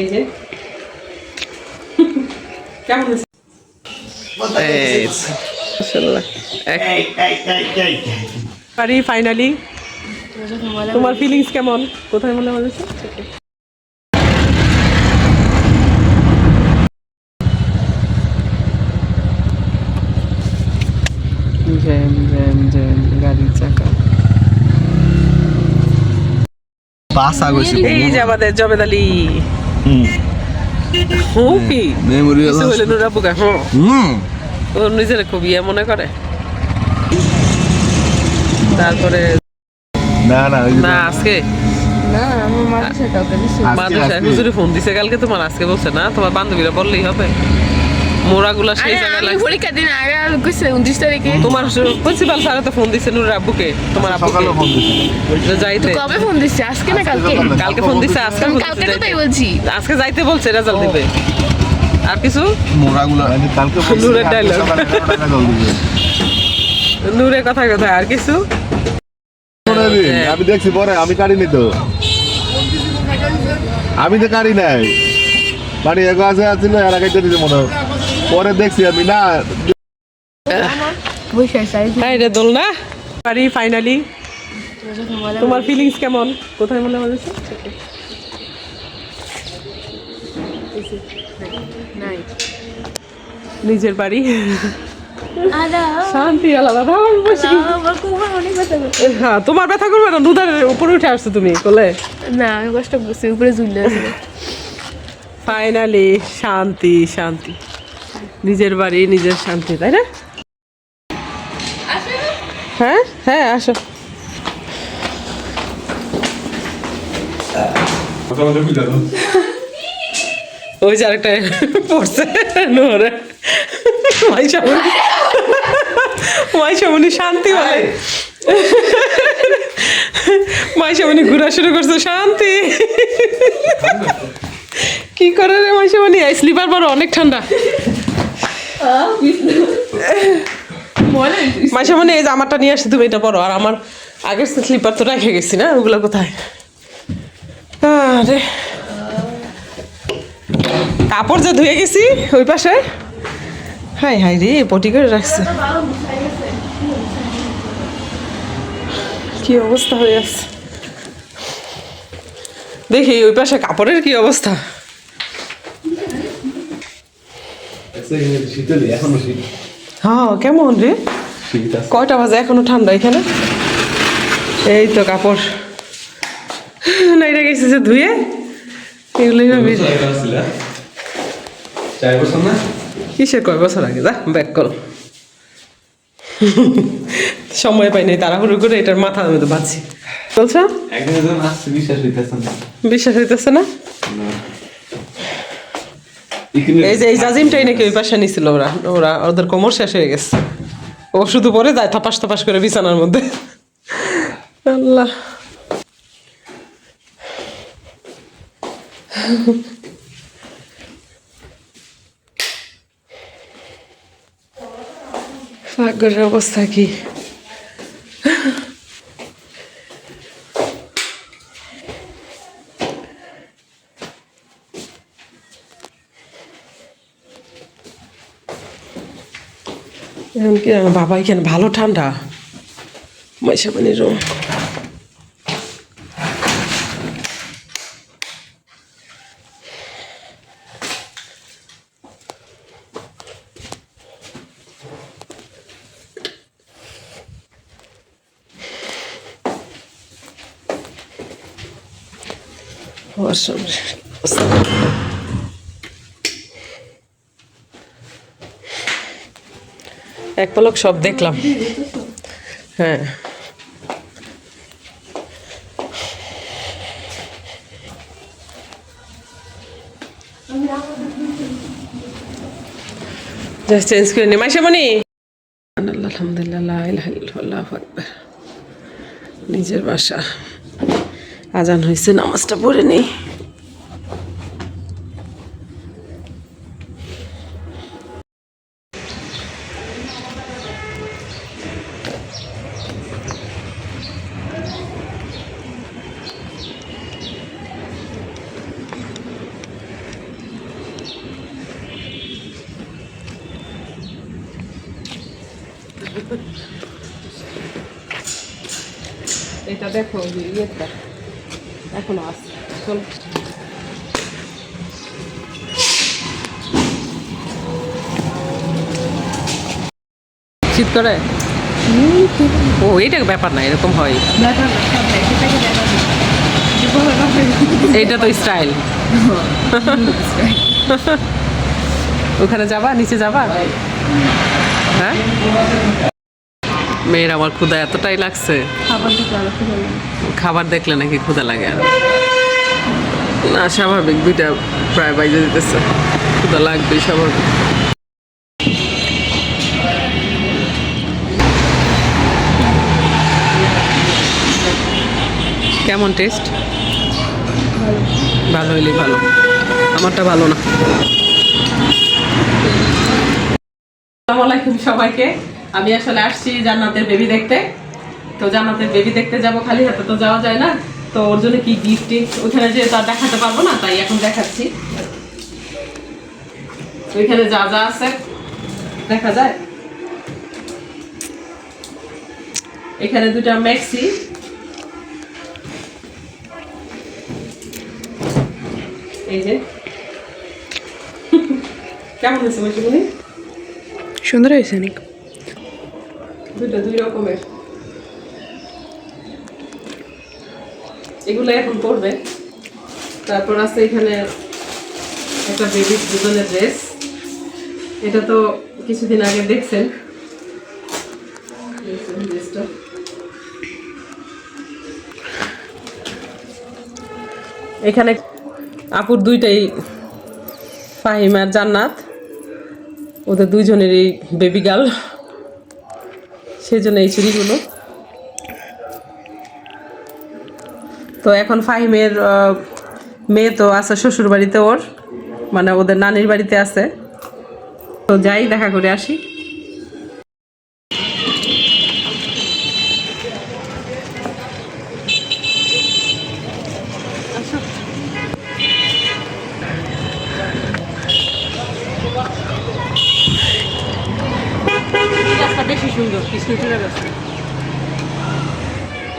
এই যে কেমন আছে পারি ফাইনালি। তোমার ফিলিংস কেমন? কোথায় মনে হয়েছে? জ্যাম জ্যাম জ্যাম গাড়ির চাকা। এই যে আমাদের জবেদ আলী। কি হইলে নুরা বুকা ও নিজের খুব ইয়ে মনে করে। তারপরে না আজকে মাদ্রাসায় হুজুরে ফোন দিছে কালকে। তোমার আজকে বলছে না? তোমার বান্ধবীরা বললেই হবে। মোড়াগুলা সেই জায়গায় পরীক্ষার দিন আগে কইছে 29 তারিখে। তোমার প্রিন্সিপাল স্যার তো ফোন দিছে নুরের আব্বুকে, তোমার আব্বুকে যাইতে। কবে ফোন দিছে? আজকে না কালকে? কালকে ফোন দিছে। আজকে কালকে তো তাই বলছি। আজকে যাইতে বলছে, রেজাল্ট দিবে। আর কিছু মোড়াগুলা কালকে নুরের ডায়লগ, নুরের কথায় কথায় আর কিছু। আমি দেখছি পরে, আমি কাটিনি তো, আমি তো কাটি নাই। মানে এগো আছে আছিল এর আগে দিতে মনে হয়, পরে দেখছি আমি না রে দোল না পারি ফাইনালি। তোমার ফিলিংস কেমন? কোথায় মনে হয়েছে? নিজের বাড়ি শান্তি আলাদা। হ্যাঁ তোমার ব্যথা করবে না, দুধারের উপরে উঠে আসছো তুমি কোলে। না আমি কষ্ট করছি, উপরে ঝুলে আছি। ফাইনালি শান্তি শান্তি, নিজের বাড়ি নিজের শান্তি, তাই না? হ্যাঁ হ্যাঁ আসো। ওই যে আরেকটা পড়ছে নোরে মাইশামনি শান্তি বলে। মাইশামনি ঘোরা শুরু করছে শান্তি। কি করে রে মাইশামনি? স্লিপার পরো, অনেক ঠান্ডা। মাইশামনি এই জামাটা নিয়ে আসছি, তুমি এটা পরো। আর আমার আগের স্লিপার তো রেখে গেছি না, ওগুলো কোথায়? আরে কাপড় যে ধুয়ে গেছি ওই পাশে, হাই হাই রে পটি করে রাখছে। কি অবস্থা হয়ে আছে দেখি ওই পাশে কাপড়ের কি অবস্থা। হ্যাঁ কেমন রে? কয়টা বাজে? এখনো ঠান্ডা এখানে। এই তো কাপড় নাইরা গেছে যে ধুয়ে, এগুলোই কিসের কয় বছর আগে। যা ব্যাক কর, সময় পাই নাই, তাড়াহুড়ো করে এটার মাথার মধ্যে বাঁধছি। বলছো বিশ্বাস হইতেছে না? এই যে এই জাজিমটাই নাকি ওই পাশে নিছিল ওরা, ওদের কোমর শেষ হয়ে গেছে। ও শুধু পরে যায় থাপাস থাপাস করে বিছানার মধ্যে। আল্লাহ ভাগ্যের অবস্থা কি? এখন কি বাবা এখানে ভালো ঠান্ডা। মাইশামনির রুম এক পলক সব দেখলাম। হ্যাঁ চেঞ্জ করে নি মাইশামনি। আলহামদুলিল্লাহ আল্লাহু আকবার। নিজের বাসা, আজান হয়েছে, নামাজটা পড়ে নেই। এটা দেখো ইয়েটা এখনো আছে চল শীত করে ও এটা ব্যাপার না এরকম হয় এইটা তো স্টাইল ওখানে যাবা নিচে যাবা হ্যাঁ মেয়ের আমার ক্ষুধা এতটাই লাগছে খাবার দেখলে নাকি ক্ষুধা লাগে আর না স্বাভাবিক দুইটা প্রায় বাইজে দিতেছে ক্ষুধা লাগবেই স্বাভাবিক কেমন টেস্ট ভালো হইলেই ভালো আমারটা ভালো না আসসালামু আলাইকুম সবাইকে আমি আসলে আসছি জান্নাতের বেবি দেখতে তো জান্নাতের বেবি দেখতে যাব খালি হাতে তো যাওয়া যায় না তো ওর জন্য কি গিফট ওখানে যে তার দেখাতে পারবো না তাই এখন দেখাচ্ছি ওইখানে যা যা আছে দেখা যায় এখানে দুটা ম্যাক্সি এই যে কেমন হয়েছে বলছি সুন্দর হয়েছে অনেক দুটো দুই রকমের এগুলো এখন পড়বে তারপর আছে এখানে একটা বেবির দুজনের ড্রেস এটা তো কিছুদিন আগে দেখছেন ড্রেসটা এখানে আপুর দুইটাই ফাহিম আর জান্নাত ওদের দুইজনেরই বেবি গার্ল সেই জন্য এই চুড়িগুলো তো এখন ফাহিমের মেয়ে তো আছে শ্বশুর বাড়িতে ওর মানে ওদের নানির বাড়িতে আছে তো যাই দেখা করে আসি বেশি সুন্দর কৃষ্ণচূড়া গাছ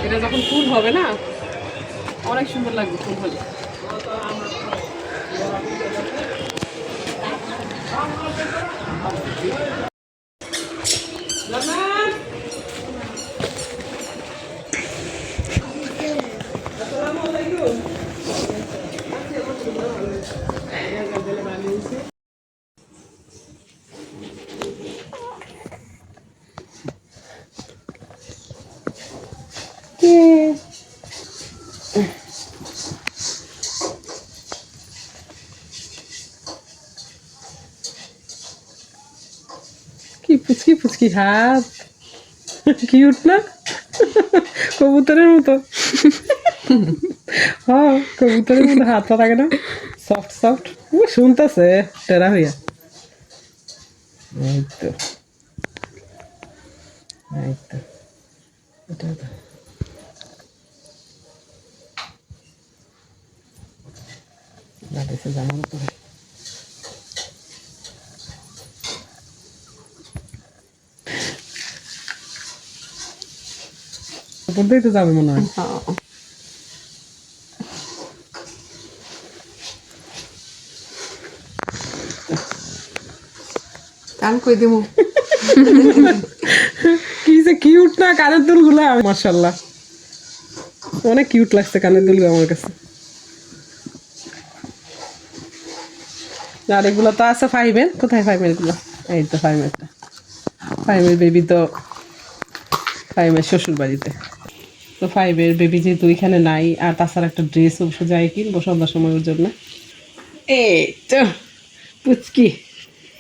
এটা যখন ফুল হবে না অনেক সুন্দর লাগবে ফুল হলে কি পুচকি পুচকি হাত কিউট না কবুতরের মতো হ্যাঁ কবুতরের মতো হাতটা থাকে না সফট সফট শুনতেছে টেরা হইয়া এই তো এই তো এটা তো জামার উপরে উপরটাই তো যাবে মনে হয় কান কই দেবো কি যে কিউট না কানের দুলগুলো মাশাআল্লাহ অনেক কিউট লাগছে কানের দুলগুলো আমার কাছে আর এগুলো তো আছে ফাইভের কোথায় ফাইভের এগুলো এই তো ফাইভেরটা ফাইভের বেবি তো ফাইভের শ্বশুর বাড়িতে তো ফাইভের বেবি যেহেতু এখানে নাই আর তাছাড়া একটা ড্রেস অবশ্য যায় কিনবো সন্ধ্যার সময়ের জন্য এই তো পুচকি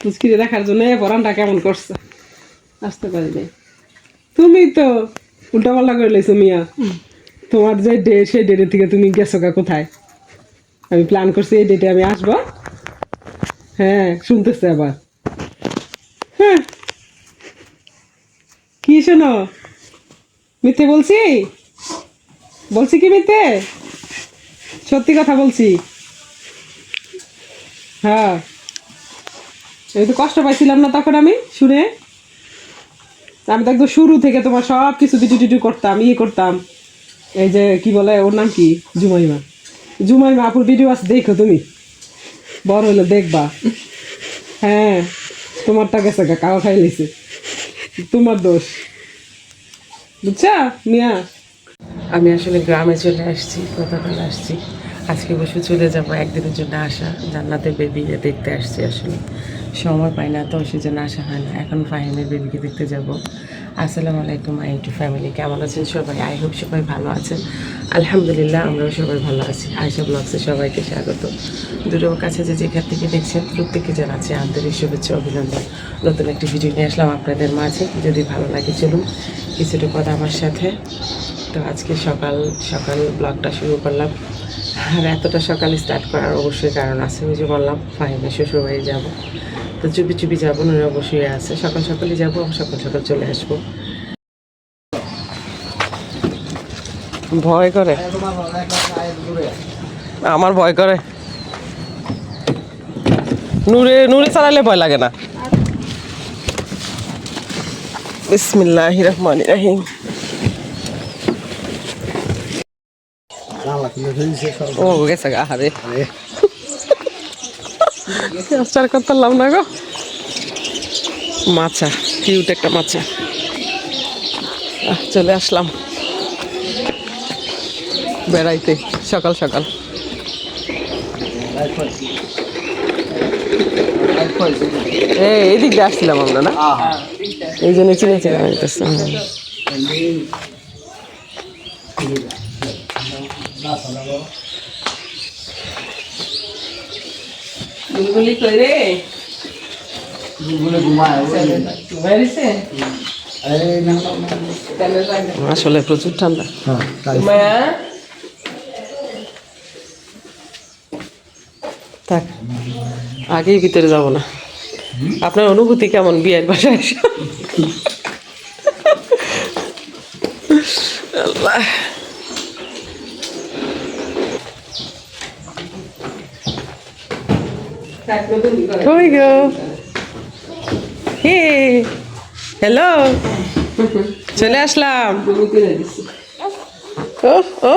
পুচকিরে দেখার জন্য পরানটা কেমন করছে আসতে পারি নাই তুমি তো উল্টাপাল্টা করে লেছো মিয়া তোমার যে ডেট সেই ডেটের থেকে তুমি গেছো গা কোথায় আমি প্ল্যান করছি এই ডেটে আমি আসবো হ্যাঁ শুনতেছে আবার হ্যাঁ কি শোনো মিথ্যে বলছি বলছি কি মিথ্যে সত্যি কথা বলছি হ্যাঁ আমি তো কষ্ট পাইছিলাম না তখন আমি শুনে আমি তো একদম শুরু থেকে তোমার সব কিছু টিটু করতাম, করতাম। এই যে কি বলে ওর নাম কি, জুমাইমা। জুমাইমা আপুর ভিডিও আছে, দেখো তুমি, বড় হলে দেখবা। হ্যাঁ, তোমারটা গেছে গা, কাও খাই লিছে, তোমার দোষ, বুঝছা মিয়া। আমি আসলে গ্রামে চলে আসছি, গতকাল আসছি, আজকে বসে চলে যাব। একদিনের জন্য আসা, জান্নাতের বেবি দেখতে আসছি। আসলে সময় পাই না তো, সেজন্য আসা হয় না। এখন ফাহিমের বেবিকে দেখতে যাব। আসসালামু আলাইকুম মাই ইউটিউব ফ্যামিলি, কেমন আছেন সবাই? আই হোপ সবাই ভালো আছেন। আলহামদুলিল্লাহ, আমরাও সবাই ভালো আছি। আয়শা ব্লগসে সবাইকে স্বাগত। দূরের কাছে যে যেখান থেকে দেখছেন প্রত্যেককে জানাচ্ছি আন্তরিক শুভেচ্ছা, অভিনন্দন। নতুন একটি ভিডিও নিয়ে আসলাম আপনাদের মাঝে। যদি ভালো লাগে চলুন কিছুটা কথা আমার সাথে। তো আজকে সকাল সকাল ব্লগটা শুরু করলাম। আর এতটা সকালে স্টার্ট করার অবশ্যই কারণ আছে। ওই যে বললাম ফাহিমের শ্বশুরবাড়ি যাবো, তো চুপি চুপি যাবো। উনি অবশ্যই আছে, সকাল সকালই যাবো, সকাল সকাল চলে আসবো। ভয় করে, আমার ভয় করে। নূরে নূরে চালালে ভয় লাগে না। বিসমিল্লাহির রহমানির রহিম। ও গেছে গা, আরে স্টার করতাম না গো। মাছা, কিউট একটা মাছা। চলে আসলাম বেড়াইতে সকাল সকাল। এই দিক দিয়ে আসছিলাম আমরা না, এই জন্য চিনে চিনে আইতেছে। বুলবুলি কই রে? আসলে প্রচুর ঠান্ডা। থাক, আগেই ভিতরে যাব না। আপনার অনুভূতি কেমন বিয়ের বাসায় এসে? আল্লাহ, কই গো? হে, হ্যালো, চলে আসলাম। ও ও,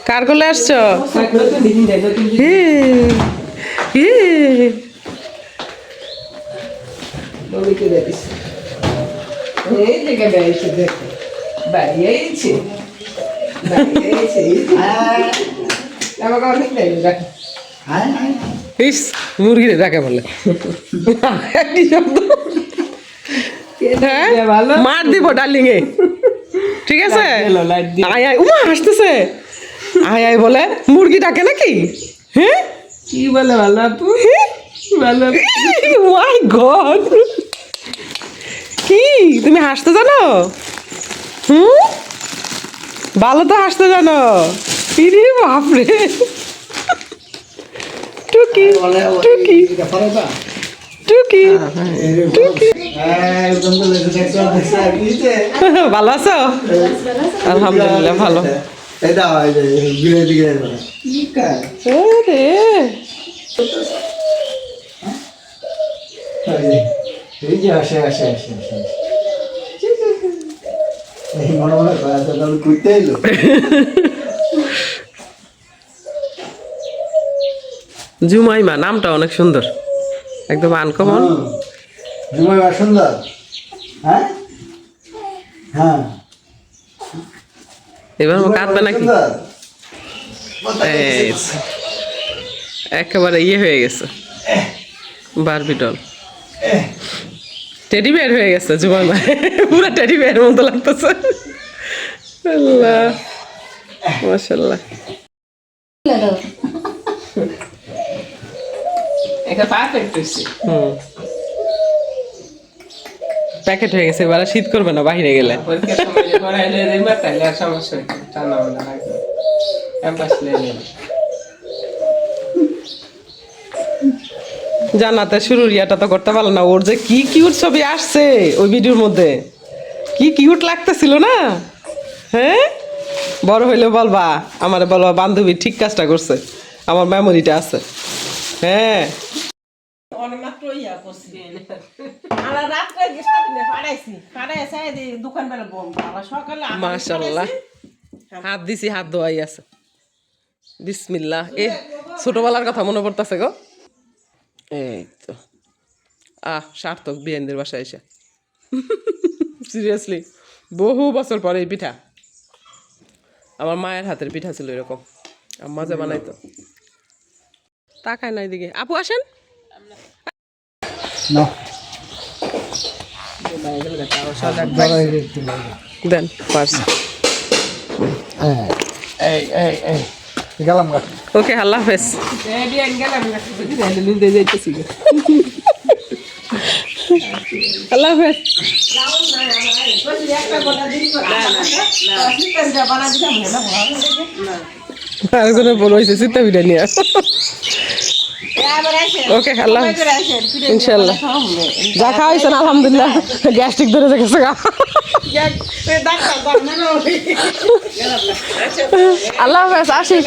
কার কোলে আসছো? হে হে, মুরগিরে ডাকে বলে কি শব্দ? মার দিব ডার্লিং এ, ঠিক আছে? আয় আয়, উমা হাসতেছে। আয় আয় বলে মুরগি ডাকে নাকি? হ্যাঁ, কি বলে? ভালো আপু, ভালো। মাই গড, কি তুমি হাসতে জানো? ভালো তো হাসতে জানো। ইরে বাপরে, টুকি টুকি টুকি টুকি। ভালো আছো? আলহামদুলিল্লাহ ভালো। জুমাইমা নামটা অনেক সুন্দর, একদম আনকমন। জুমাইমা সুন্দর। হ্যাঁ হ্যাঁ, এবার কাঁদবে নাকি? একেবারে ইয়ে হয়ে গেছে, বারবি ডল, টেডি বিয়ার হয়ে গেছে জুমাইমা। পুরো টেডি বিয়ারের মতো লাগতেছে। আল্লাহ, মাশাআল্লাহ। এটা পারফেক্ট হইছে। প্যাকেট হয়ে গেছে, এবার শীত করবে না বাইরে গেলে। জান্নাতে শুরুর ইয়াটা তো করতে পারলো না। ওর যে কি কিউট ছবি আসছে ওই ভিডিওর মধ্যে, কি কিউট লাগতেছিল না? হ্যাঁ, বড় হইলে বলবা, আমার বলবা বান্ধবী ঠিক কাজটা করছে, আমার মেমোরিটা আছে। হ্যাঁ, অনেক মাত্র ইয়া করছি। আমরা রাত্রে গিয়ে সাবিনে পাড়াইছি পাড়াইছে দোকান বেলা বন্ধ আবার সকালে মাশাআল্লাহ হাত দিছি হাত ধোয়াই আছে বিসমিল্লাহ এ ছোটবেলার কথা মনে পড়তেছে গো এই তো সার্থক বিয়েনদের বাসায় এসে সিরিয়াসলি বহু বছর পরে এই পিঠা আমার মায়ের হাতের পিঠা ছিল এরকম আম্মা যে বানাইতো তাকায় না এদিকে আপু আসেন দেন পার্স গেলাম ওকে আল্লাহ হাফেজ আল্লাহ হাফেজ আরেকজনের বড় হয়েছে চিত্তা পিঠা নিয়ে ওকে আল্লাহ ইনশাল্লাহ যা খাওয়াইছেন আলহামদুলিল্লাহ গ্যাস্ট্রিক ধরে গেছে আল্লাহ হাফেজ আসি